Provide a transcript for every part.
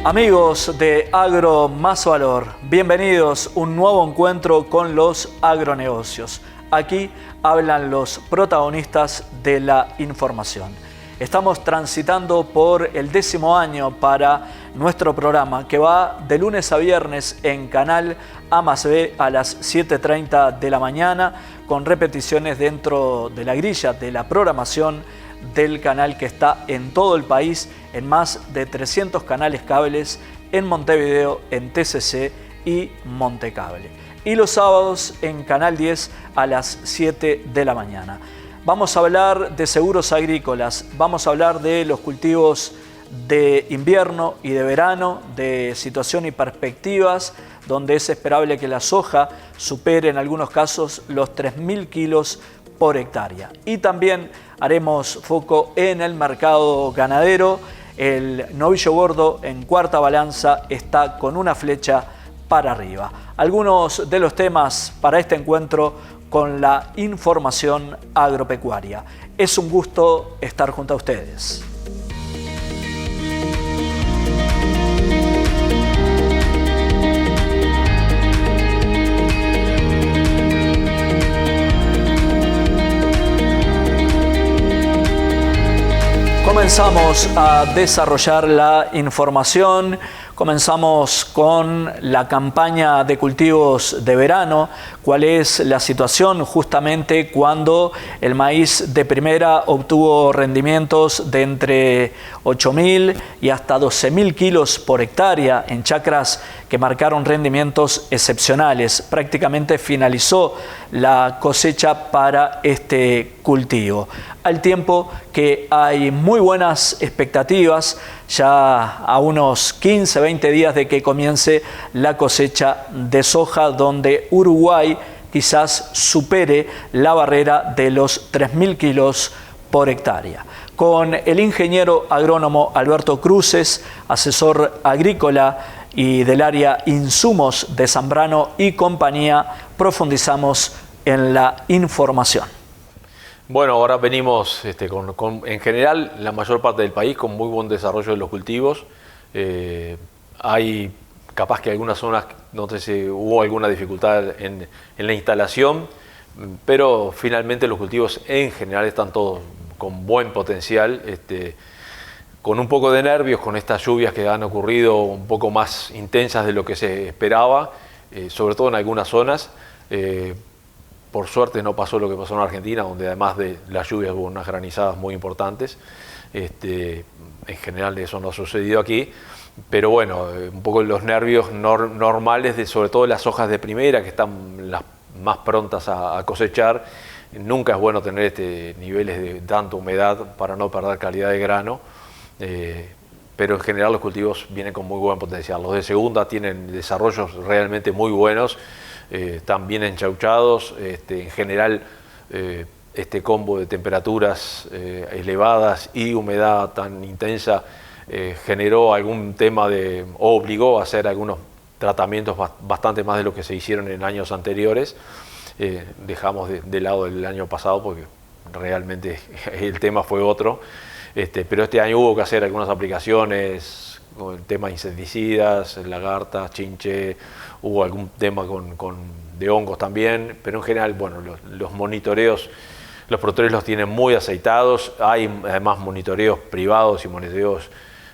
Amigos de Agro Más Valor, bienvenidos a un nuevo encuentro con los agronegocios. Aquí hablan los protagonistas de la información. Estamos transitando por el 10º año para nuestro programa, que va de lunes a viernes en Canal A+B a las 7:30 de la mañana, con repeticiones dentro de la grilla de la programación del canal, que está en todo el país, en más de 300 canales cables, en Montevideo, en TCC y Montecable. Y los sábados en Canal 10 a las 7 de la mañana. Vamos a hablar de seguros agrícolas, vamos a hablar de los cultivos de invierno y de verano, de situación y perspectivas, donde es esperable que la soja supere en algunos casos los 3.000 kilos por hectárea. Y también haremos foco en el mercado ganadero. El novillo gordo en cuarta balanza está con una flecha para arriba. Algunos de los temas para este encuentro con la información agropecuaria. Es un gusto estar junto a ustedes. Comenzamos a desarrollar la información. Comenzamos con la campaña de cultivos de verano. ¿Cuál es la situación justamente cuando el maíz de primera obtuvo rendimientos de entre 8.000 y hasta 12.000 kilos por hectárea en chacras que marcaron rendimientos excepcionales? Prácticamente finalizó la cosecha para este cultivo, al tiempo que hay muy buenas expectativas ya a unos 15-20 días de que comience la cosecha de soja, donde Uruguay quizás supere la barrera de los 3.000 kilos por hectárea. Con el ingeniero agrónomo Alberto Cruces, asesor agrícola y del área insumos de Zambrano y compañía, profundizamos en la información. Bueno, ahora venimos en general la mayor parte del país con muy buen desarrollo de los cultivos. Hay capaz que algunas zonas donde hubo alguna dificultad en la instalación, pero finalmente los cultivos en general están todos con buen potencial, con un poco de nervios con estas lluvias que han ocurrido un poco más intensas de lo que se esperaba, sobre todo en algunas zonas. Por suerte no pasó lo que pasó en Argentina, donde además de las lluvias hubo unas granizadas muy importantes. En general eso no ha sucedido aquí, pero bueno, un poco los nervios normales sobre todo las hojas de primera, que están las más prontas a cosechar. Nunca es bueno tener niveles de tanta humedad para no perder calidad de grano, pero en general los cultivos vienen con muy buen potencial. Los de segunda tienen desarrollos realmente muy buenos. Están bien enchauchados, en general este combo de temperaturas elevadas y humedad tan intensa generó algún tema o obligó a hacer algunos tratamientos bastante más de lo que se hicieron en años anteriores. Dejamos de lado el año pasado porque realmente el tema fue otro, pero este año hubo que hacer algunas aplicaciones con el tema de insecticidas, lagartas, chinche. Hubo algún tema de hongos también, pero en general, bueno, los monitoreos, los productores los tienen muy aceitados. Hay además monitoreos privados y monitoreos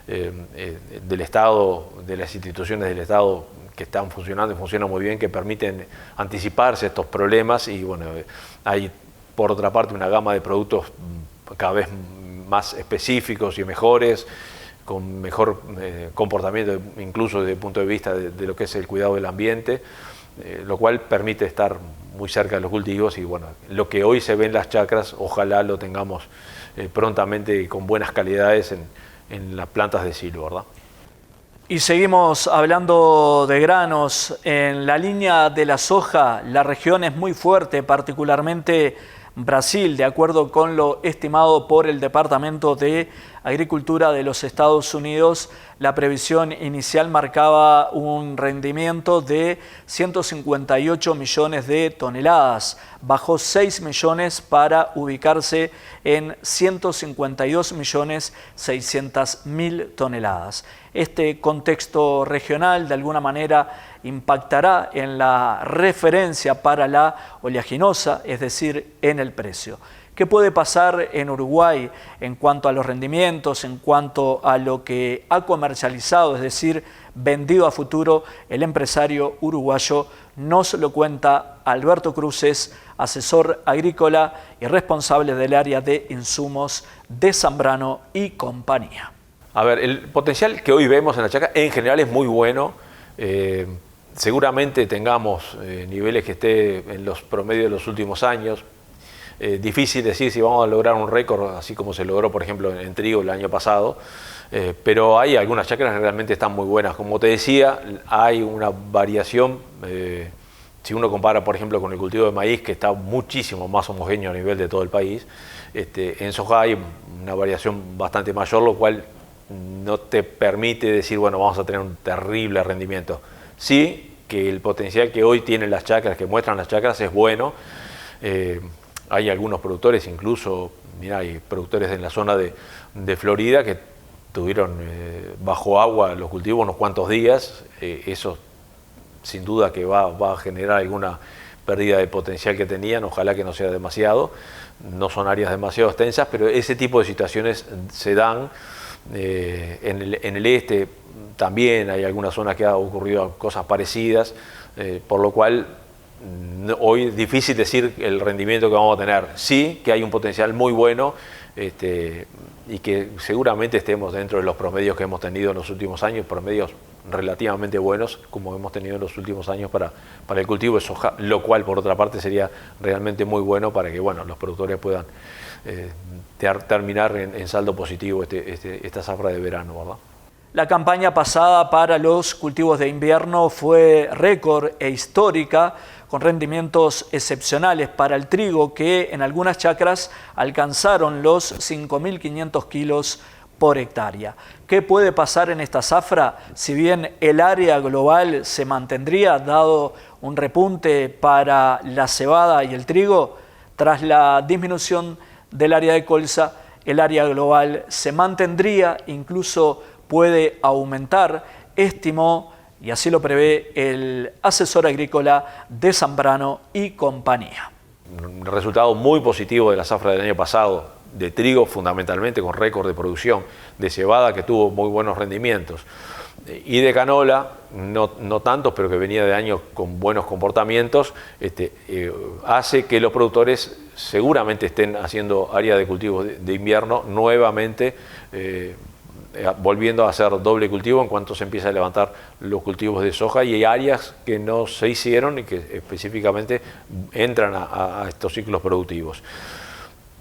del Estado, de las instituciones del Estado, que están funcionando y funcionan muy bien, que permiten anticiparse estos problemas. Y bueno, hay por otra parte una gama de productos cada vez más específicos y mejores, con mejor comportamiento, incluso desde el punto de vista de lo que es el cuidado del ambiente, lo cual permite estar muy cerca de los cultivos. Y bueno, lo que hoy se ve en las chacras, ojalá lo tengamos prontamente y con buenas calidades en las plantas de silo, ¿verdad? Y seguimos hablando de granos. En la línea de la soja, la región es muy fuerte, particularmente Brasil, de acuerdo con lo estimado por el Departamento de Agricultura de los Estados Unidos. La previsión inicial marcaba un rendimiento de 158 millones de toneladas. bajó 6 millones para ubicarse en 152.600.000 toneladas. Este contexto regional de alguna manera impactará en la referencia para la oleaginosa, es decir, en el precio. ¿Qué puede pasar en Uruguay en cuanto a los rendimientos, en cuanto a lo que ha comercializado, es decir, vendido a futuro el empresario uruguayo? Nos lo cuenta Alberto Cruces, asesor agrícola y responsable del área de insumos de Zambrano y compañía. A ver, el potencial que hoy vemos en la chacra en general es muy bueno. Seguramente tengamos niveles que esté en los promedios de los últimos años. Difícil decir si vamos a lograr un récord, así como se logró, por ejemplo, en trigo el año pasado, pero hay algunas chacras que realmente están muy buenas. Como te decía, hay una variación, si uno compara, por ejemplo, con el cultivo de maíz, que está muchísimo más homogéneo a nivel de todo el país, en soja hay una variación bastante mayor, lo cual no te permite decir, bueno, vamos a tener un terrible rendimiento. Sí que el potencial que hoy tienen las chacras, que muestran las chacras, es bueno. Hay algunos productores, incluso, mira, hay productores en la zona de Florida que tuvieron bajo agua los cultivos unos cuantos días. Eso sin duda que va a generar alguna pérdida de potencial que tenían, ojalá que no sea demasiado. No son áreas demasiado extensas, pero ese tipo de situaciones se dan. En el este también hay algunas zonas que ha ocurrido cosas parecidas, por lo cual hoy es difícil decir el rendimiento que vamos a tener. Sí que hay un potencial muy bueno y que seguramente estemos dentro de los promedios que hemos tenido en los últimos años, promedios relativamente buenos como hemos tenido en los últimos años para el cultivo de soja, lo cual por otra parte sería realmente muy bueno para que los productores puedan terminar en saldo positivo esta zafra de verano, ¿verdad? La campaña pasada para los cultivos de invierno fue récord e histórica, con rendimientos excepcionales para el trigo que en algunas chacras alcanzaron los 5.500 kilos por hectárea. ¿Qué puede pasar en esta zafra? Si bien el área global se mantendría, dado un repunte para la cebada y el trigo, tras la disminución del área de colza, el área global se mantendría, incluso puede aumentar, estimó, y así lo prevé el asesor agrícola de Zambrano y compañía. Un resultado muy positivo de la zafra del año pasado, de trigo fundamentalmente, con récord de producción, de cebada que tuvo muy buenos rendimientos, y de canola, no tantos, pero que venía de años con buenos comportamientos, hace que los productores seguramente estén haciendo área de cultivo de invierno nuevamente, volviendo a hacer doble cultivo en cuanto se empieza a levantar los cultivos de soja, y hay áreas que no se hicieron y que específicamente entran a estos ciclos productivos.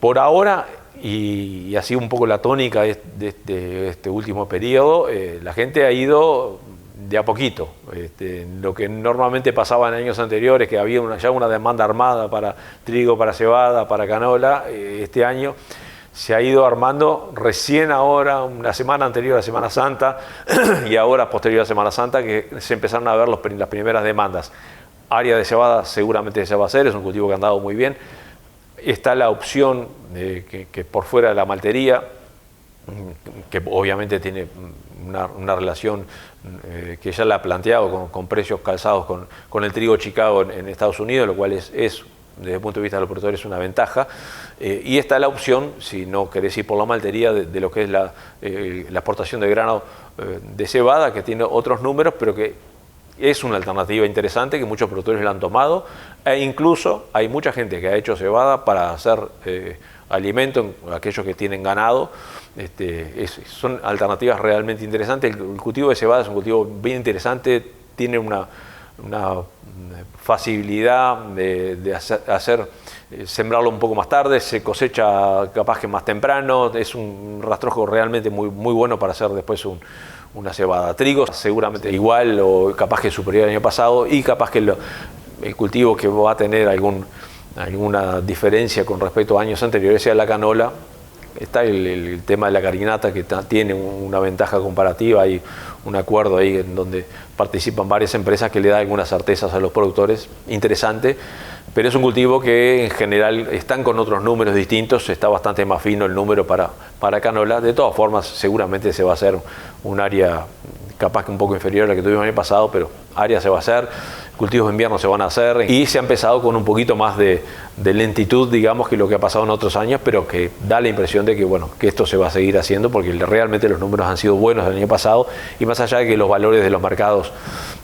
Por ahora, y así un poco la tónica de este último periodo, la gente ha ido de a poquito. Lo que normalmente pasaba en años anteriores, que había ya una demanda armada para trigo, para cebada, para canola, este año se ha ido armando recién ahora, una semana anterior a la Semana Santa y ahora posterior a la Semana Santa, que se empezaron a ver las primeras demandas. Área de cebada seguramente se va a hacer, es un cultivo que ha andado muy bien. Está la opción que por fuera de la maltería, que obviamente tiene una relación que ya la ha planteado con precios calzados con el trigo Chicago en Estados Unidos, lo cual es desde el punto de vista de los productores una ventaja, y está la opción, si no querés ir por la maltería, de lo que es la exportación de grano de cebada, que tiene otros números, pero que es una alternativa interesante, que muchos productores la han tomado, e incluso hay mucha gente que ha hecho cebada para hacer alimento, aquellos que tienen ganado. Son alternativas realmente interesantes. El cultivo de cebada es un cultivo bien interesante, tiene una facilidad de sembrarlo un poco más tarde, se cosecha capaz que más temprano, es un rastrojo realmente muy, muy bueno para hacer después una cebada. Trigo seguramente igual o capaz que superior al año pasado, y capaz que el cultivo que va a tener alguna diferencia con respecto a años anteriores sea la canola. Está el tema de la carinata, que tiene una ventaja comparativa. Hay un acuerdo ahí en donde participan varias empresas que le da algunas certezas a los productores, interesante, pero es un cultivo que en general están con otros números distintos, está bastante más fino el número para canola. De todas formas, seguramente se va a hacer un área capaz que un poco inferior a la que tuvimos el año pasado, pero área se va a hacer, cultivos de invierno se van a hacer y se ha empezado con un poquito más de lentitud, digamos, que lo que ha pasado en otros años, pero que da la impresión de que, bueno, que esto se va a seguir haciendo porque realmente los números han sido buenos del año pasado y más allá de que los valores de los mercados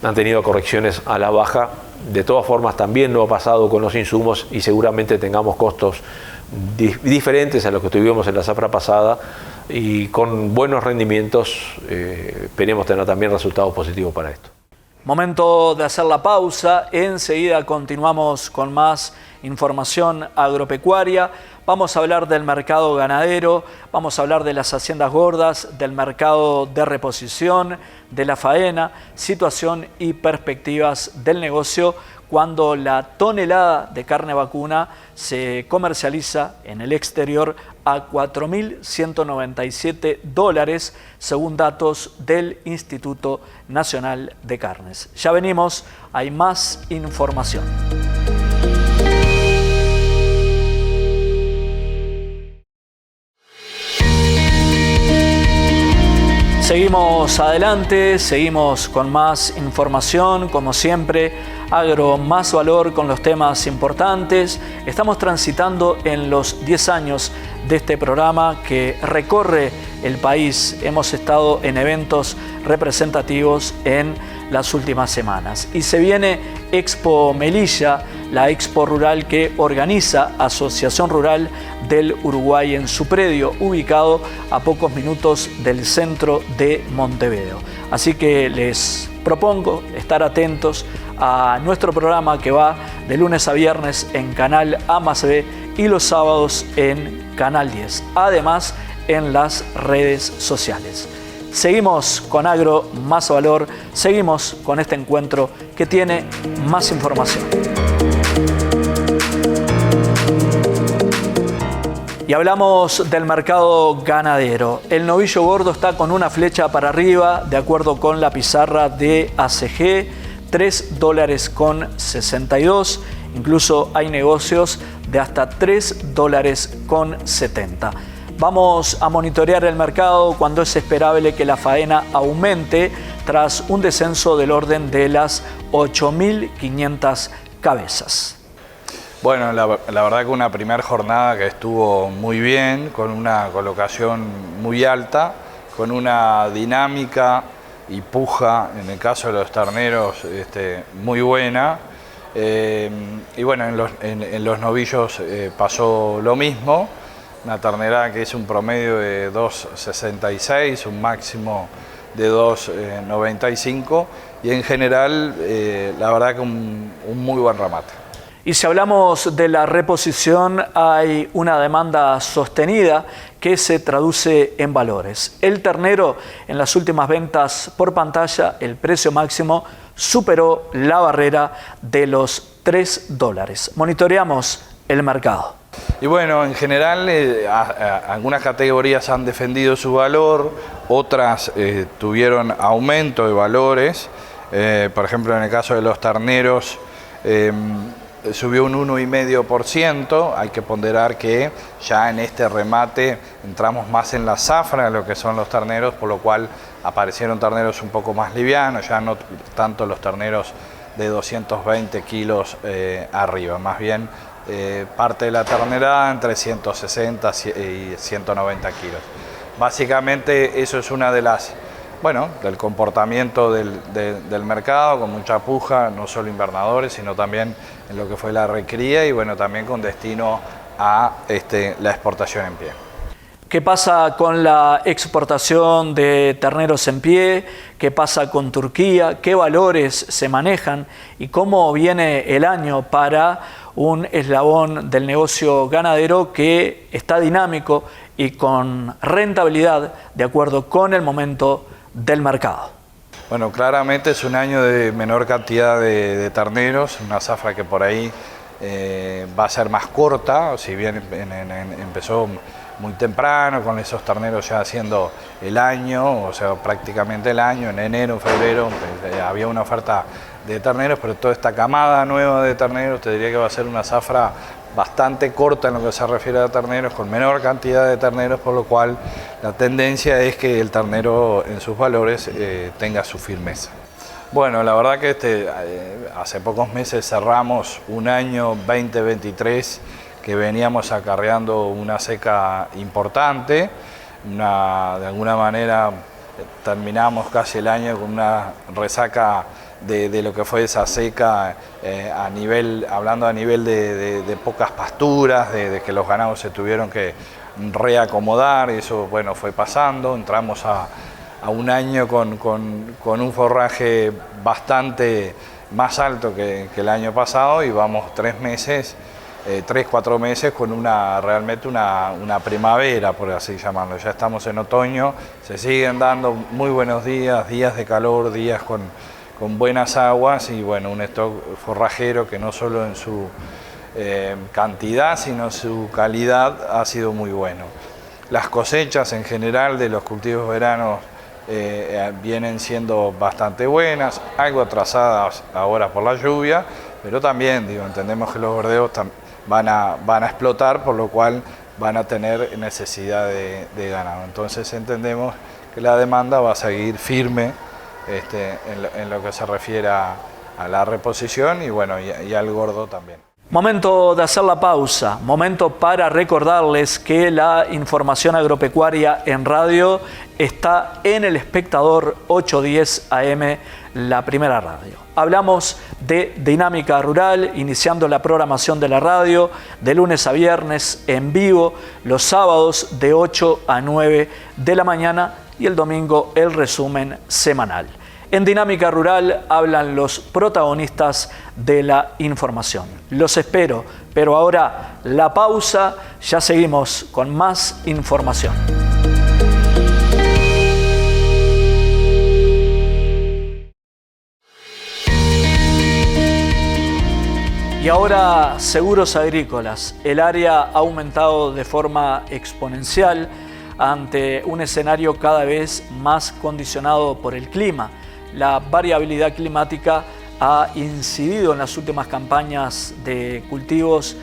han tenido correcciones a la baja, de todas formas también lo ha pasado con los insumos y seguramente tengamos costos diferentes a los que tuvimos en la zafra pasada y con buenos rendimientos esperemos tener también resultados positivos para esto. Momento de hacer la pausa, enseguida continuamos con más información agropecuaria. Vamos a hablar del mercado ganadero, vamos a hablar de las haciendas gordas, del mercado de reposición, de la faena, situación y perspectivas del negocio cuando la tonelada de carne vacuna se comercializa en el exterior a $4.197 según datos del Instituto Nacional de Carnes. Ya venimos, hay más información. Seguimos adelante, seguimos con más información, como siempre, Agro Más Valor con los temas importantes. Estamos transitando en los 10 años de este programa que recorre el país. Hemos estado en eventos representativos en las últimas semanas. Y se viene Expo Melilla, la expo rural que organiza Asociación Rural del Uruguay en su predio, ubicado a pocos minutos del centro de Montevideo. Así que les propongo estar atentos a nuestro programa que va de lunes a viernes en Canal A+B y los sábados en Canal 10. Además, en las redes sociales. Seguimos con Agro Más Valor, seguimos con este encuentro que tiene más información. Y hablamos del mercado ganadero. El novillo gordo está con una flecha para arriba, de acuerdo con la pizarra de ACG, $3.62. Incluso hay negocios de hasta $3.70. Vamos a monitorear el mercado cuando es esperable que la faena aumente tras un descenso del orden de las 8.500 cabezas. Bueno, la verdad que una primera jornada que estuvo muy bien, con una colocación muy alta, con una dinámica y puja, en el caso de los terneros, muy buena. Y bueno, en los novillos pasó lo mismo. Una ternera que es un promedio de 2,66, un máximo de 2,95 y en general la verdad que un muy buen remate. Y si hablamos de la reposición, hay una demanda sostenida que se traduce en valores. El ternero en las últimas ventas por pantalla, el precio máximo superó la barrera de los $3. Monitoreamos el mercado. Y bueno, en general algunas categorías han defendido su valor, otras tuvieron aumento de valores. Por ejemplo, en el caso de los terneros subió un 1,5%. Hay que ponderar que ya en este remate entramos más en la zafra de lo que son los terneros, por lo cual aparecieron terneros un poco más livianos, ya no tanto los terneros de 220 kilos arriba, más bien parte de la ternera entre 160 y 190 kilos. Básicamente eso es una de las, del comportamiento del mercado, con mucha puja, no solo invernadores, sino también en lo que fue la recría y también con destino a la exportación en pie. ¿Qué pasa con la exportación de terneros en pie? ¿Qué pasa con Turquía? ¿Qué valores se manejan? ¿Y cómo viene el año para un eslabón del negocio ganadero que está dinámico y con rentabilidad de acuerdo con el momento del mercado? Bueno, claramente es un año de menor cantidad de terneros, una zafra que por ahí va a ser más corta, si bien empezó muy temprano, con esos terneros ya haciendo el año, o sea, prácticamente el año, en enero, febrero, había una oferta de terneros, pero toda esta camada nueva de terneros, te diría que va a ser una zafra bastante corta en lo que se refiere a terneros, con menor cantidad de terneros, por lo cual la tendencia es que el ternero en sus valores tenga su firmeza. Bueno, la verdad que hace pocos meses cerramos un año 2023 que veníamos acarreando una seca importante, de alguna manera terminamos casi el año con una resaca de lo que fue esa seca, hablando a nivel de pocas pasturas, de que los ganados se tuvieron que reacomodar, y eso bueno, fue pasando, entramos a un año con un forraje bastante más alto que el año pasado, y vamos 3-4 meses con realmente una primavera, por así llamarlo. Ya estamos en otoño, se siguen dando muy buenos días de calor, días con buenas aguas, y bueno, un stock forrajero que no solo en su cantidad, sino su calidad ha sido muy bueno. Las cosechas en general de los cultivos veranos vienen siendo bastante buenas, algo atrasadas ahora por la lluvia, pero también entendemos que los verdeos van a explotar, por lo cual van a tener necesidad de ganado. Entonces entendemos que la demanda va a seguir firme en lo que se refiere a la reposición y bueno, y al gordo también. Momento de hacer la pausa, momento para recordarles que la información agropecuaria en radio está en El Espectador 810 AM, la primera radio. Hablamos de dinámica rural, iniciando la programación de la radio de lunes a viernes en vivo, los sábados de 8 a 9 de la mañana y el domingo el resumen semanal. En Dinámica Rural hablan los protagonistas de la información. Los espero, pero ahora la pausa, ya seguimos con más información. Y ahora seguros agrícolas. El área ha aumentado de forma exponencial ante un escenario cada vez más condicionado por el clima. La variabilidad climática ha incidido en las últimas campañas de cultivos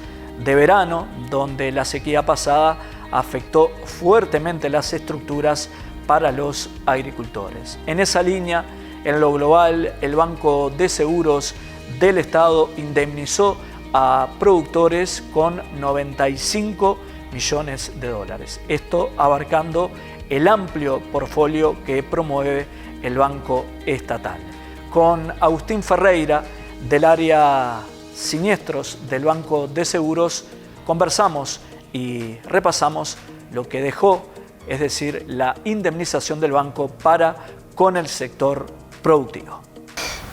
de verano, donde la sequía pasada afectó fuertemente las estructuras para los agricultores. En esa línea, en lo global, el Banco de Seguros del Estado indemnizó a productores con 95 millones de dólares. Esto abarcando el amplio portfolio que promueve el Banco Estatal. Con Agustín Ferreira, del área siniestros del Banco de Seguros, conversamos y repasamos lo que dejó, es decir, la indemnización del banco para con el sector productivo.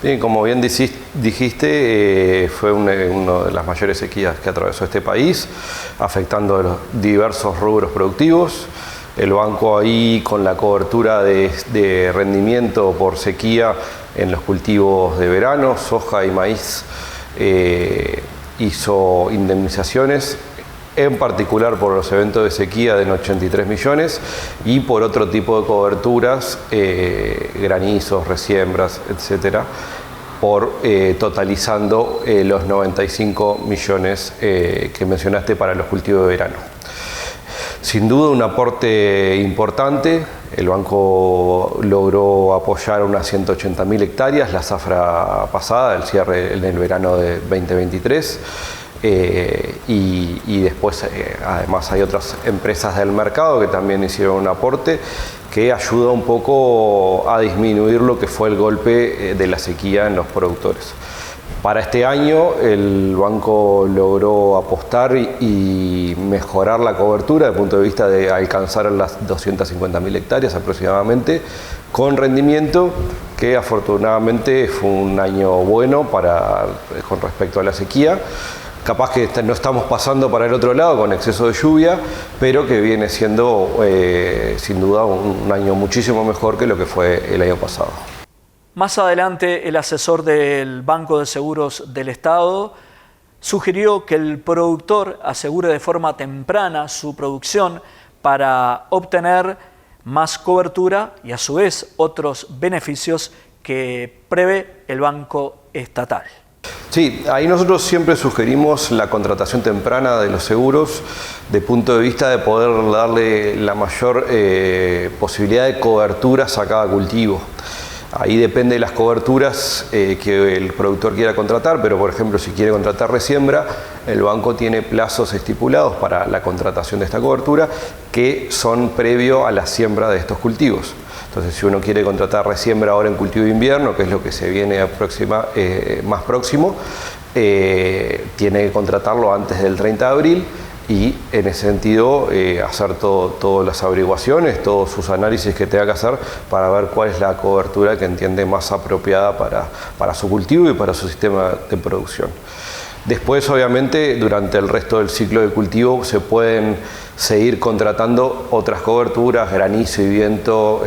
Bien, como bien dijiste, fue una de las mayores sequías que atravesó este país, afectando a los diversos rubros productivos. El banco ahí, con la cobertura de rendimiento por sequía en los cultivos de verano, soja y maíz, hizo indemnizaciones, en particular por los eventos de sequía de 83 millones y por otro tipo de coberturas, granizos, resiembras, etcétera, totalizando los 95 millones que mencionaste para los cultivos de verano. Sin duda un aporte importante, el banco logró apoyar unas 180.000 hectáreas, la zafra pasada, el cierre en el verano de 2023, y después además hay otras empresas del mercado que también hicieron un aporte que ayuda un poco a disminuir lo que fue el golpe de la sequía en los productores. Para este año el banco logró apostar y mejorar la cobertura desde el punto de vista de alcanzar las 250.000 hectáreas aproximadamente, con rendimiento que afortunadamente fue un año bueno con respecto a la sequía. Capaz que no estamos pasando para el otro lado con exceso de lluvia, pero que viene siendo sin duda un año muchísimo mejor que lo que fue el año pasado. Más adelante, el asesor del Banco de Seguros del Estado sugirió que el productor asegure de forma temprana su producción para obtener más cobertura y a su vez otros beneficios que prevé el Banco Estatal. Sí, ahí nosotros siempre sugerimos la contratación temprana de los seguros de punto de vista de poder darle la mayor posibilidad de coberturas a cada cultivo. Ahí depende de las coberturas que el productor quiera contratar, pero por ejemplo si quiere contratar resiembra, el banco tiene plazos estipulados para la contratación de esta cobertura que son previo a la siembra de estos cultivos. Entonces si uno quiere contratar resiembra ahora en cultivo de invierno, que es lo que se viene más próximo, tiene que contratarlo antes del 30 de abril. Y en ese sentido hacer todas las averiguaciones, todos sus análisis que tenga que hacer para ver cuál es la cobertura que entiende más apropiada para su cultivo y para su sistema de producción. Después, obviamente, durante el resto del ciclo de cultivo se pueden seguir contratando otras coberturas, granizo y viento,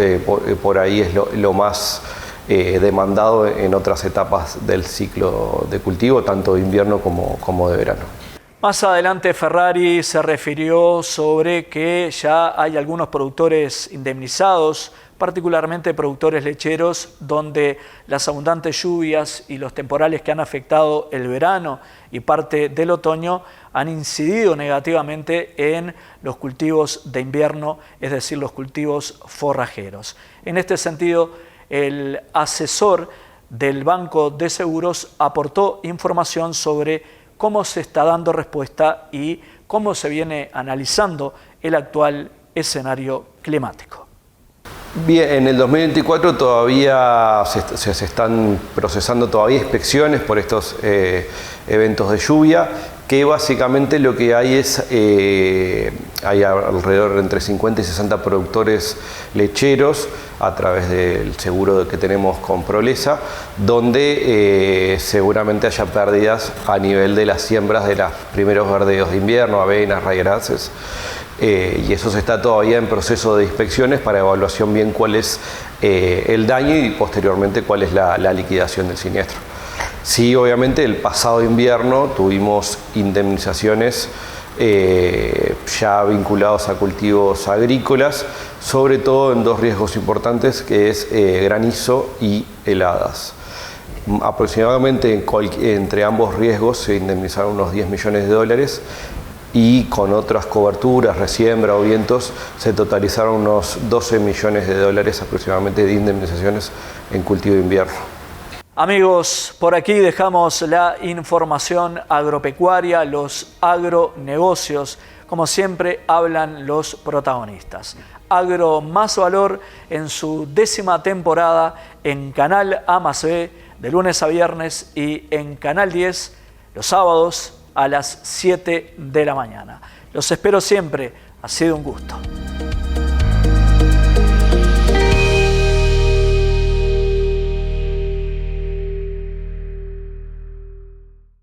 por ahí es lo más demandado en otras etapas del ciclo de cultivo, tanto de invierno como de verano. Más adelante Ferrari se refirió sobre que ya hay algunos productores indemnizados, particularmente productores lecheros, donde las abundantes lluvias y los temporales que han afectado el verano y parte del otoño han incidido negativamente en los cultivos de invierno, es decir, los cultivos forrajeros. En este sentido, el asesor del Banco de Seguros aportó información sobre cómo se está dando respuesta y cómo se viene analizando el actual escenario climático. Bien, en el 2024 todavía se están procesando todavía inspecciones por estos eventos de lluvia, que básicamente lo que hay es, hay alrededor de entre 50 y 60 productores lecheros a través del seguro que tenemos con Prolesa, donde seguramente haya pérdidas a nivel de las siembras de los primeros verdeos de invierno, avenas, raigrances. Y eso se está todavía en proceso de inspecciones para evaluación bien cuál es el daño y posteriormente cuál es la liquidación del siniestro. Sí, obviamente el pasado invierno tuvimos indemnizaciones ya vinculados a cultivos agrícolas, sobre todo en dos riesgos importantes que es granizo y heladas. Aproximadamente entre ambos riesgos se indemnizaron unos 10 millones de dólares y con otras coberturas, resiembra o vientos, se totalizaron unos 12 millones de dólares aproximadamente de indemnizaciones en cultivo de invierno. Amigos, por aquí dejamos la información agropecuaria, los agronegocios. Como siempre, hablan los protagonistas. Agro Más Valor en su 10ª temporada en Canal A+B de lunes a viernes y en Canal 10 los sábados a las 7 de la mañana. Los espero siempre. Ha sido un gusto.